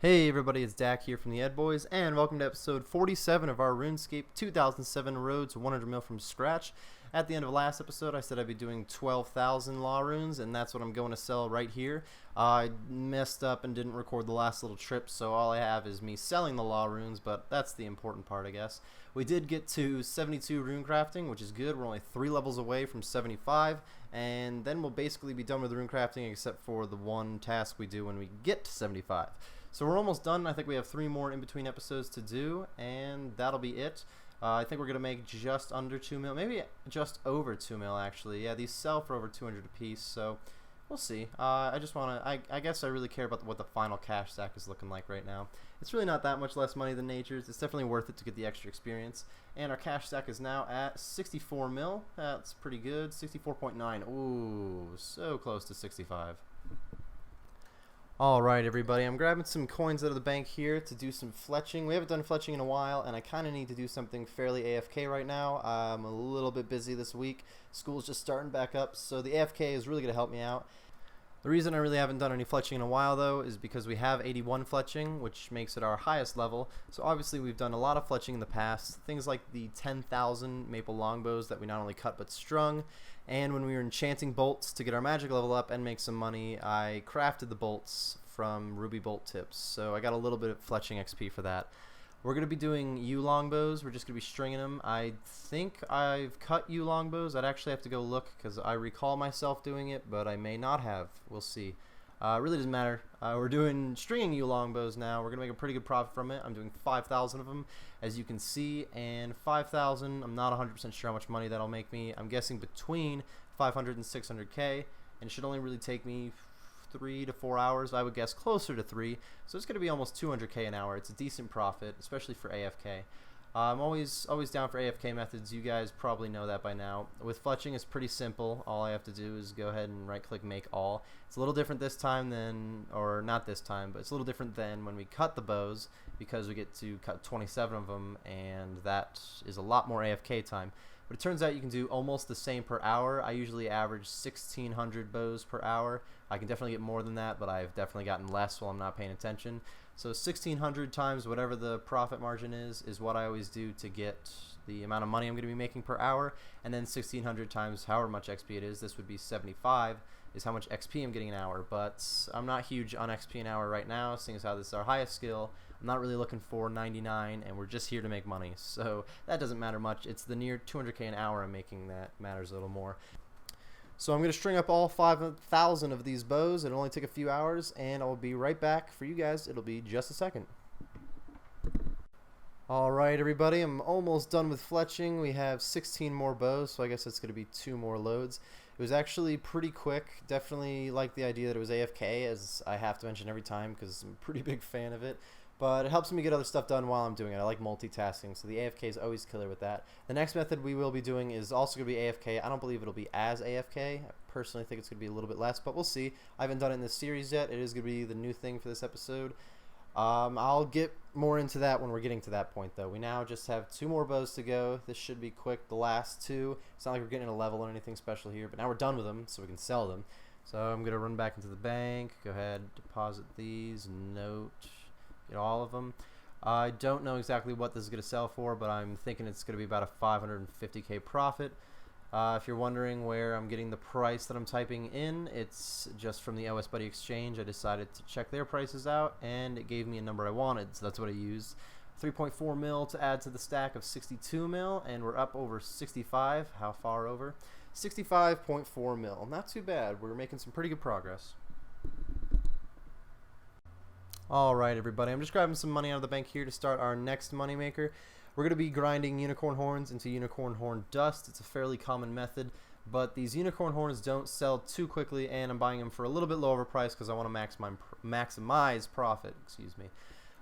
Hey everybody, it's Dak here from the Ed Boys, and welcome to episode 47 of our RuneScape 2007 Road to 100 mil from scratch. At the end of last episode, I said I'd be doing 12,000 law runes, and that's what I'm going to sell right here. I messed up and didn't record the last little trip, so all I have is me selling the law runes, but that's the important part, I guess. We did get to 72 rune crafting, which is good. We're only 3 levels away from 75, and then we'll basically be done with rune crafting except for the one task we do when we get to 75. So we're almost done. I think we have 3 more in between episodes to do, and that'll be it. I think we're going to make just under 2 mil, maybe just over 2 mil actually. Yeah, these sell for over 200 apiece, so we'll see. I just want to, I guess I really care about what the final cash stack is looking like right now. It's really not that much less money than Nature's. It's definitely worth it to get the extra experience. And our cash stack is now at 64 mil. That's pretty good. 64.9. Ooh, so close to 65. Alright everybody, I'm grabbing some coins out of the bank here to do some fletching. We haven't done fletching in a while, and I kind of need to do something fairly AFK right now. I'm a little bit busy this week. School's just starting back up, so the AFK is really going to help me out. The reason I really haven't done any fletching in a while though is because we have 81 fletching, which makes it our highest level. So obviously we've done a lot of fletching in the past, things like the 10,000 maple longbows that we not only cut but strung. And when we were enchanting bolts to get our magic level up and make some money, I crafted the bolts from ruby bolt tips. So I got a little bit of fletching XP for that. We're going to be doing U longbows. We're just going to be stringing them. I think I've cut U longbows. I'd actually have to go look because I recall myself doing it, but I may not have. We'll see. It really doesn't matter. We're doing stringing U longbows now. We're going to make a pretty good profit from it. I'm doing 5,000 of them, as you can see, and 5,000, I'm not 100% sure how much money that'll make me. I'm guessing between 500 and 600k, and it should only really take me 3 to 4 hours. I would guess closer to 3, so it's going to be almost 200k an hour. It's a decent profit, especially for AFK. I'm always down for AFK methods. You guys probably know that by now. With fletching, it's pretty simple. All I have to do is go ahead and right click make all. It's a little different this time than, or not this time, but it's a little different than when we cut the bows, because we get to cut 27 of them, and that is a lot more AFK time. But it turns out you can do almost the same per hour. I usually average 1,600 bows per hour. I can definitely get more than that, but I've definitely gotten less while I'm not paying attention. So 1,600 times whatever the profit margin is what I always do to get the amount of money I'm going to be making per hour. And then 1,600 times however much XP it is, this would be 75, is how much XP I'm getting an hour. But I'm not huge on XP an hour right now, seeing as how this is our highest skill. I'm not really looking for 99, and we're just here to make money, so that doesn't matter much. It's the near 200k an hour I'm making that matters a little more. So I'm going to string up all 5,000 of these bows. It'll only take a few hours, and I'll be right back for you guys. It'll be just a second. Alright everybody, I'm almost done with fletching. We have 16 more bows, so I guess it's going to be 2 more loads. It was actually pretty quick. Definitely like the idea that it was AFK, as I have to mention every time because I'm a pretty big fan of it. But it helps me get other stuff done while I'm doing it. I like multitasking, so the AFK is always killer with that. The next method we will be doing is also going to be AFK. I don't believe it'll be as AFK. I personally think it's going to be a little bit less, but we'll see. I haven't done it in this series yet. It is going to be the new thing for this episode. I'll get more into that when we're getting to that point, though. We now just have 2 more bows to go. This should be quick. The last 2. It's not like we're getting a level or anything special here, but now we're done with them, so we can sell them. So I'm going to run back into the bank. Go ahead, deposit these. Note. Get all of them. I don't know exactly what this is going to sell for, but I'm thinking it's going to be about a 550k profit. If you're wondering where I'm getting the price that I'm typing in, it's just from the OS Buddy Exchange. I decided to check their prices out, and it gave me a number I wanted, so that's what I used. 3.4 mil to add to the stack of 62 mil, and we're up over 65. How far over? 65.4 mil. Not too bad. We're making some pretty good progress. Alright everybody, I'm just grabbing some money out of the bank here to start our next moneymaker. We're going to be grinding unicorn horns into unicorn horn dust. It's a fairly common method, but these unicorn horns don't sell too quickly, and I'm buying them for a little bit lower price because I want to maximize profit. Excuse me.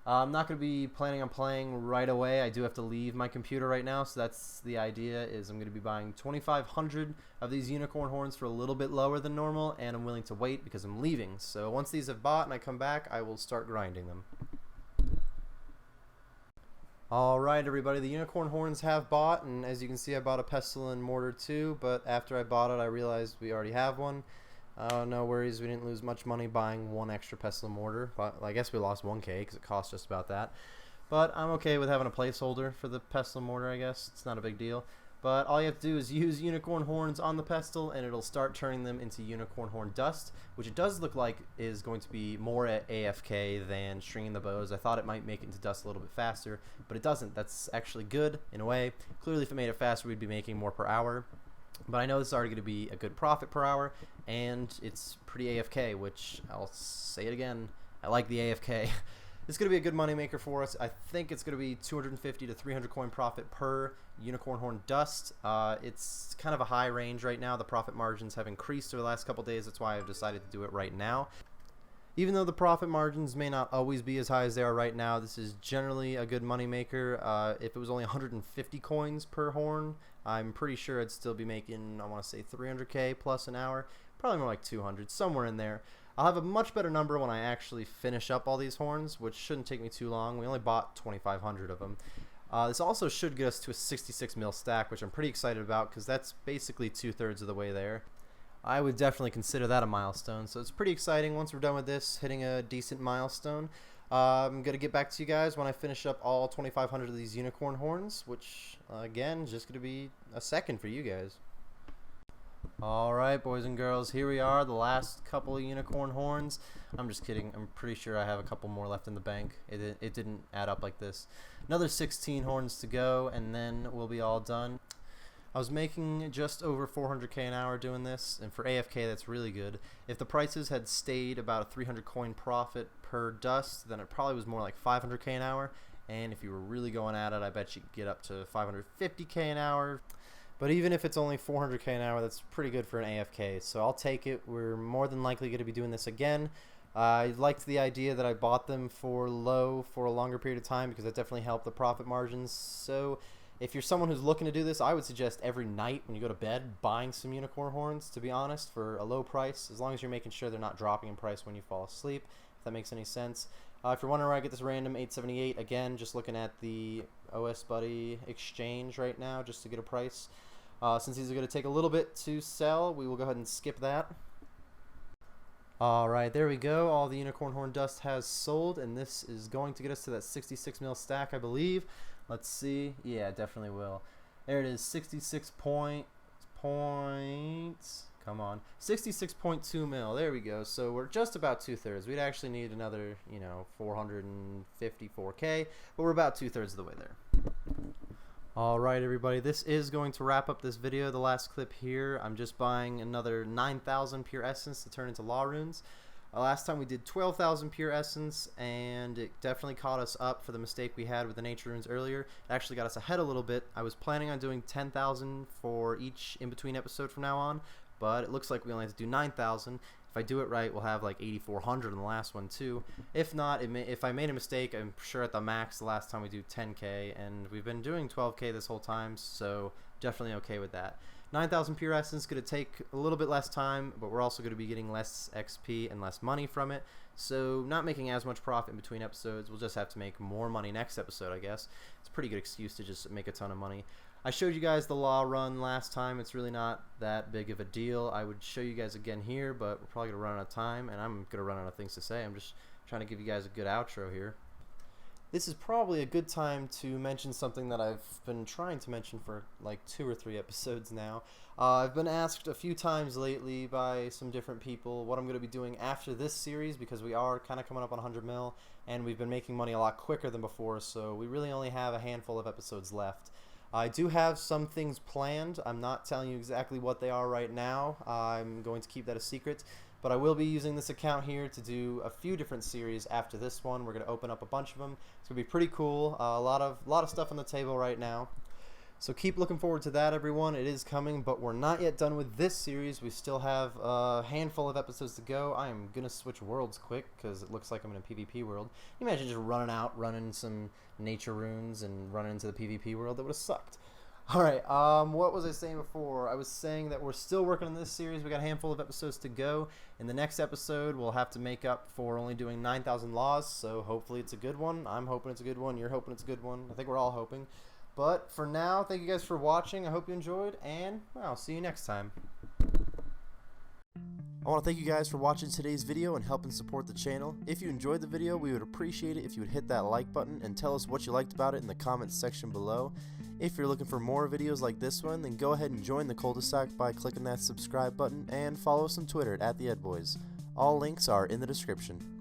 I'm not going to be planning on playing right away. I do have to leave my computer right now, so that's the idea. Is I'm going to be buying 2,500 of these unicorn horns for a little bit lower than normal, and I'm willing to wait because I'm leaving. So once these have bought and I come back, I will start grinding them. Alright everybody, the unicorn horns have bought, and as you can see I bought a pestle and mortar too, but after I bought it I realized we already have one. No worries, we didn't lose much money buying one extra pestle and mortar, but I guess we lost 1k because it cost just about that. But I'm okay with having a placeholder for the pestle and mortar, I guess. It's not a big deal. But all you have to do is use unicorn horns on the pestle, and it'll start turning them into unicorn horn dust, which it does look like is going to be more at AFK than stringing the bows. I thought it might make it into dust a little bit faster, but it doesn't. That's actually good in a way. Clearly, if it made it faster, we'd be making more per hour. But I know this is already going to be a good profit per hour, and it's pretty AFK, which I'll say it again. I like the AFK. It's going to be a good moneymaker for us. I think it's going to be 250 to 300 coin profit per unicorn horn dust. It's kind of a high range right now. The profit margins have increased over the last couple days. That's why I've decided to do it right now. Even though the profit margins may not always be as high as they are right now, this is generally a good moneymaker. If it was only 150 coins per horn, I'm pretty sure I'd still be making, I want to say 300k plus an hour. Probably more like 200, somewhere in there. I'll have a much better number when I actually finish up all these horns, which shouldn't take me too long. We only bought 2,500 of them. This also should get us to a 66 mil stack, which I'm pretty excited about because that's basically 2/3 of the way there. I would definitely consider that a milestone, so it's pretty exciting once we're done with this, hitting a decent milestone. I'm going to get back to you guys when I finish up all 2,500 of these unicorn horns, which, again, is just going to be a second for you guys. Alright, boys and girls, here we are, the last couple of unicorn horns. I'm just kidding. I'm pretty sure I have a couple more left in the bank. It didn't add up like this. Another 16 horns to go, and then we'll be all done. I was making just over 400k an hour doing this, and for AFK that's really good. If the prices had stayed about a 300 coin profit per dust, then it probably was more like 500k an hour, and if you were really going at it, I bet you'd get up to 550k an hour. But even if it's only 400k an hour, that's pretty good for an AFK, so I'll take it. We're more than likely going to be doing this again. I liked the idea that I bought them for low for a longer period of time because that definitely helped the profit margins. So if you're someone who's looking to do this, I would suggest every night when you go to bed buying some unicorn horns, to be honest, for a low price, as long as you're making sure they're not dropping in price when you fall asleep, if that makes any sense. If you're wondering where I get this random 878, again, just looking at the OS Buddy exchange right now just to get a price. Since these are going to take a little bit to sell, we will go ahead and skip that. Alright, there we go. All the unicorn horn dust has sold, and this is going to get us to that 66 mil stack, I believe. Let's see. Yeah, it definitely will. There it is, 66 points. Come on. 66.2 mil. There we go. So we're just about 2/3. We'd actually need another, 454k, but we're about 2/3 of the way there. Alright everybody, this is going to wrap up this video, the last clip here. I'm just buying another 9,000 pure essence to turn into law runes. Last time we did 12,000 pure essence, and it definitely caught us up for the mistake we had with the nature runes earlier. It actually got us ahead a little bit. I was planning on doing 10,000 for each in-between episode from now on, but it looks like we only have to do 9,000. If I do it right, we'll have like 8,400 in the last one too. If not, if I made a mistake, I'm sure at the max the last time we do 10k, and we've been doing 12k this whole time, so definitely okay with that. 9,000 pure essence is going to take a little bit less time, but we're also going to be getting less XP and less money from it, so not making as much profit in between episodes. We'll just have to make more money next episode, I guess. It's a pretty good excuse to just make a ton of money. I showed you guys the law run last time. It's really not that big of a deal. I would show you guys again here, but we're probably going to run out of time, and I'm going to run out of things to say. I'm just trying to give you guys a good outro here. This is probably a good time to mention something that I've been trying to mention for like 2 or 3 episodes now. I've been asked a few times lately by some different people what I'm going to be doing after this series, because we are kind of coming up on 100 mil, and we've been making money a lot quicker than before, so we really only have a handful of episodes left. I do have some things planned. I'm not telling you exactly what they are right now. I'm going to keep that a secret. But I will be using this account here to do a few different series after this one. We're going to open up a bunch of them. It's going to be pretty cool. A lot of stuff on the table right now. So keep looking forward to that, everyone. It is coming, but we're not yet done with this series. We still have a handful of episodes to go. I am going to switch worlds quick because it looks like I'm in a PvP world. Can you imagine just running some nature runes and running into the PvP world? That would have sucked. Alright, what was I saying before? I was saying that we're still working on this series. We got a handful of episodes to go. In the next episode, we'll have to make up for only doing 9,000 laws, so hopefully it's a good one. I'm hoping it's a good one. You're hoping it's a good one. I think we're all hoping. But for now, thank you guys for watching. I hope you enjoyed, and well, I'll see you next time. I want to thank you guys for watching today's video and helping support the channel. If you enjoyed the video, we would appreciate it if you would hit that like button and tell us what you liked about it in the comments section below. If you're looking for more videos like this one, then go ahead and join the cul-de-sac by clicking that subscribe button and follow us on Twitter at @TheEdBoys. All links are in the description.